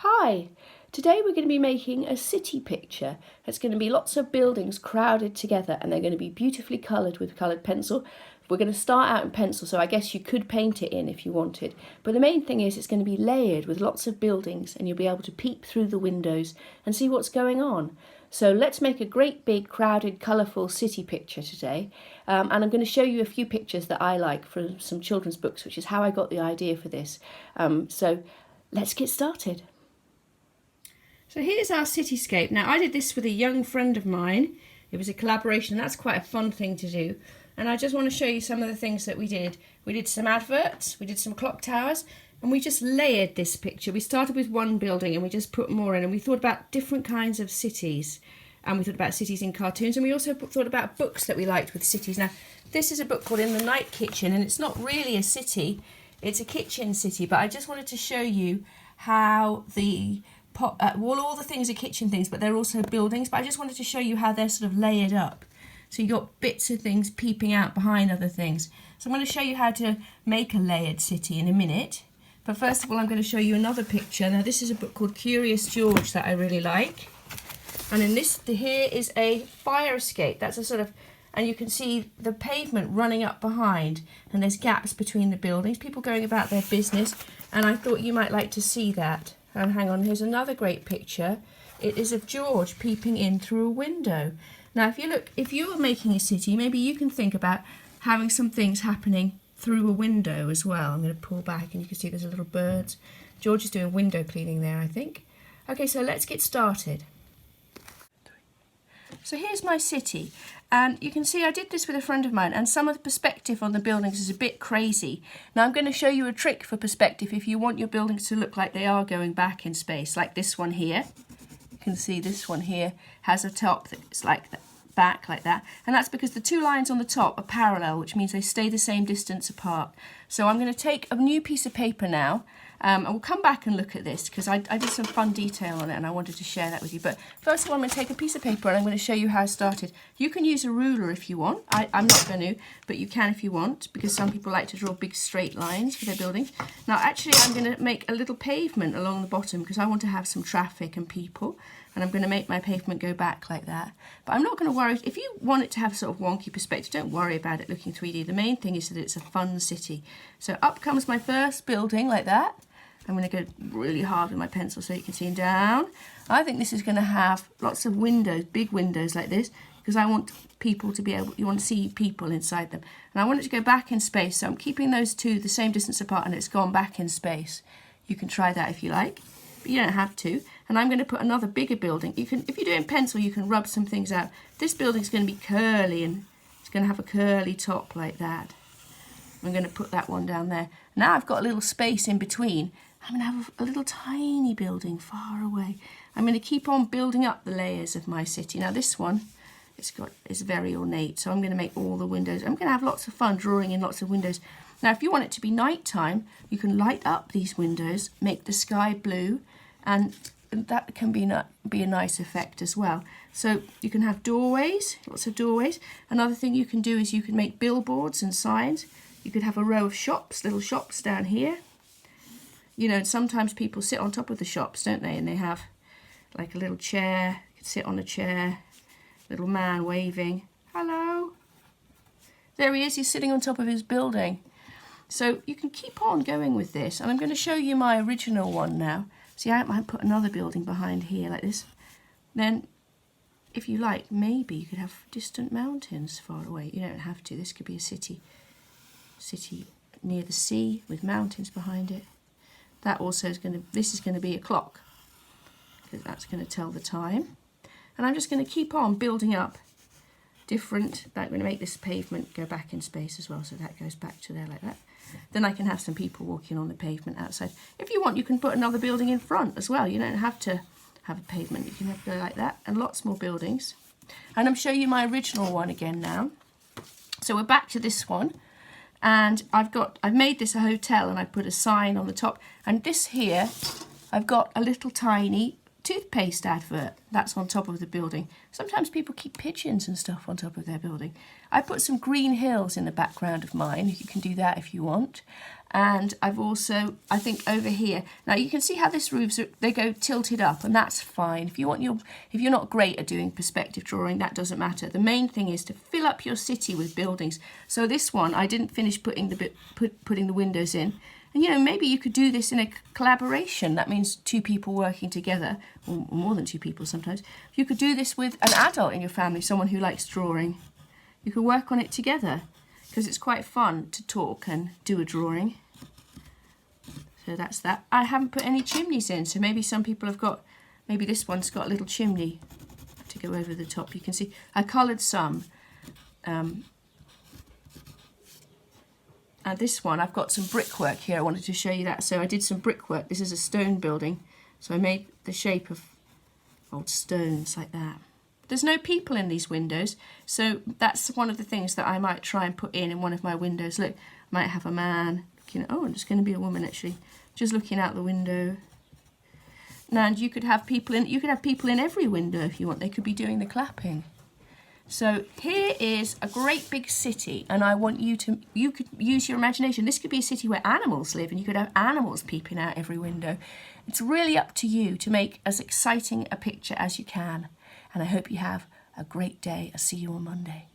Hi! Today we're going to be making a city picture. It's going to be lots of buildings crowded together and they're going to be beautifully coloured with coloured pencil. We're going to start out in pencil, so I guess you could paint it in if you wanted. But the main thing is it's going to be layered with lots of buildings and you'll be able to peep through the windows and see what's going on. So let's make a great big crowded colourful city picture today. And I'm going to show you a few pictures that I like from some children's books, which is how I got the idea for this. So let's get started. So here's our cityscape. Now I did this with a young friend of mine. It was a collaboration. That's quite a fun thing to do. And I just want to show you some of the things that we did. We did some adverts, we did some clock towers, and we just layered this picture. We started with one building and we just put more in, and we thought about different kinds of cities. And we thought about cities in cartoons, and we also thought about books that we liked with cities. Now this is a book called In the Night Kitchen, and it's not really a city, it's a kitchen city, but I just wanted to show you how the all the things are kitchen things, but they're also buildings. But I just wanted to show you how they're sort of layered up. So you've got bits of things peeping out behind other things. So I'm going to show you how to make a layered city in a minute. But first of all, I'm going to show you another picture. Now this is a book called Curious George that I really like. And in this, here is a fire escape. That's a sort of, and you can see the pavement running up behind, and there's gaps between the buildings, people going about their business. And I thought you might like to see that. And hang on, here's another great picture. It is of George peeping in through a window. Now if you look, if you were making a city, maybe you can think about having some things happening through a window as well. I'm going to pull back and you can see there's a little bird. George is doing window cleaning there, I think. Okay, so let's get started. So here's my city, and you can see I did this with a friend of mine, and some of the perspective on the buildings is a bit crazy. Now I'm going to show you a trick for perspective if you want your buildings to look like they are going back in space, like this one here. You can see this one here has a top that's like that, back like that, and that's because the two lines on the top are parallel, which means they stay the same distance apart. So I'm going to take a new piece of paper now, and we'll come back and look at this because I did some fun detail on it and I wanted to share that with you. But first of all, I'm going to take a piece of paper and I'm going to show you how I started. You can use a ruler if you want. I'm not going to, but you can if you want, because some people like to draw big straight lines for their buildings. Now actually I'm going to make a little pavement along the bottom because I want to have some traffic and people, and I'm going to make my pavement go back like that. But I'm not going to worry. If you want it to have sort of wonky perspective, don't worry about it looking 3D. The main thing is that it's a fun city. So up comes my first building like that. I'm going to go really hard with my pencil so you can see down. I think this is going to have lots of windows, big windows like this, because I want people to be able, you want to see people inside them. And I want it to go back in space, so I'm keeping those two the same distance apart and it's gone back in space. You can try that if you like, but you don't have to. And I'm going to put another bigger building. You can, if you do it in pencil, you can rub some things out. This building's going to be curly and it's going to have a curly top like that. I'm going to put that one down there. Now I've got a little space in between. I'm going to have a little tiny building far away. I'm going to keep on building up the layers of my city. Now this one, it's very ornate, so I'm going to make all the windows. I'm going to have lots of fun drawing in lots of windows. Now if you want it to be nighttime, you can light up these windows, make the sky blue, and that can be a nice effect as well. So you can have doorways, lots of doorways. Another thing you can do is you can make billboards and signs. You could have a row of shops, little shops down here. You know, sometimes people sit on top of the shops, don't they? And they have like a little chair. You can sit on a chair. Little man waving. Hello. There he is. He's sitting on top of his building. So you can keep on going with this. And I'm going to show you my original one now. See, I might put another building behind here like this. Then, if you like, maybe you could have distant mountains far away. You don't have to. This could be a city near the sea with mountains behind it. That also is going to, this is going to be a clock, because that's going to tell the time. And I'm just going to keep on building up different, I'm going to make this pavement go back in space as well, so that goes back to there like that. Then I can have some people walking on the pavement outside. If you want, you can put another building in front as well. You don't have to have a pavement. You can have go like that, and lots more buildings. And I'm showing you my original one again now. So we're back to this one. And I've made this a hotel, and I put a sign on the top. And this here, I've got a little tiny toothpaste advert that's on top of the building. Sometimes people keep pigeons and stuff on top of their building. I put some green hills in the background of mine. You can do that if you want. And I've also, I think over here, now you can see how this roofs, they go tilted up, and that's fine. If you're not great at doing perspective drawing, that doesn't matter. The main thing is to fill up your city with buildings. So this one, I didn't finish putting the windows in. And you know, maybe you could do this in a collaboration. That means two people working together, or more than two people sometimes. You could do this with an adult in your family, someone who likes drawing. You could work on it together, because it's quite fun to talk and do a drawing. So that's that. I haven't put any chimneys in, so maybe some people have got, maybe this one's got a little chimney to go over the top. You can see I coloured some. And this one, I've got some brickwork here. I wanted to show you that. So I did some brickwork. This is a stone building. So I made the shape of old stones like that. There's no people in these windows, so that's one of the things that I might try and put in one of my windows. Look, I might have a man looking at, oh, there's going to be a woman actually, just looking out the window. And you could have people in every window if you want. They could be doing the clapping. So here is a great big city, and I want you could use your imagination. This could be a city where animals live, and you could have animals peeping out every window. It's really up to you to make as exciting a picture as you can. And I hope you have a great day. I'll see you on Monday.